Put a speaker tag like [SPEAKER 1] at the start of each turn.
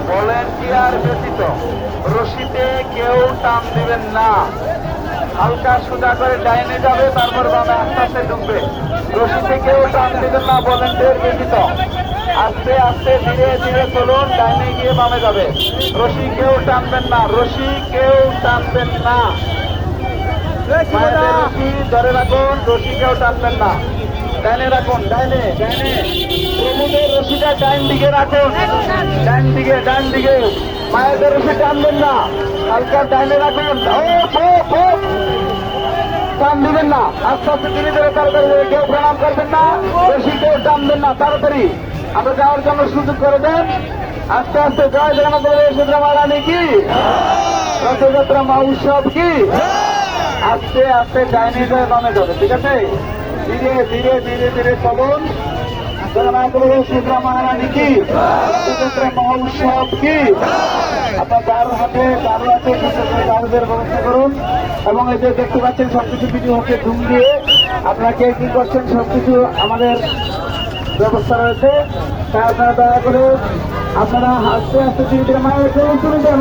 [SPEAKER 1] Volunteer ব্যতীত রশিতে কেউ টান দিবেন না। হালকা সোজা করে ডাইনে যাবে, তারপর বামে আস্তে আস্তে ঢুকবে। রশিতে কেউ টান দিবেন না ভলেন্টিয়ার ব্যতীত। আস্তে আস্তে ধীরে ধীরে চলুন, ডাইনে গিয়ে বামে যাবে। রশি কেউ টানবেন না, রশি কেউ টানবেন না। রশি ধরে রাখুন, রশি কেউ টানবেন না। ডাইনে রাখুন, ডাইনে ডাইনে প্রমোদের রশিটা ডাইন দিকে রাখুন, ডাইন দিকে ডাইন দিকে। মায়েদের রশি টানবেন না, হালকা ডাইনে রাখুন। টান দিবেন না, আস্তে আস্তে ধীরে ধীরে তাড়াতাড়ি কেউ প্রণাম করবেন না, রশি কেউ টানবেন না। তাড়াতাড়ি আমরা যাওয়ার জন্য সুযোগ করে দেন। আস্তে আস্তে জয় জগন্নাথ সুদ্রা মহারানী কি, রথযাত্রা মহোৎসব কি। আস্তে আস্তে ডাইনে যায় বামে যাবে, ঠিক আছে? ধীরে ধীরে ধীরে ধীরে চলুন। জগন্নাথ সুদ্রা মহারানী কি, রথযাত্রা মহোৎসব কি। আপনার যার হাতে চারু আছে চারুদের ব্যবস্থা করুন। এবং এই যে দেখতে পাচ্ছেন সবকিছু ভিডিও হচ্ছে ধুম দিয়ে আপনাকে কি করছেন, সবকিছু আমাদের ব্যবস্থা রয়েছে। তাই আপনারা দয়া করে আপনারা আস্তে আস্তে ধীরে ধীরে মায়ের চলুন চলে যান,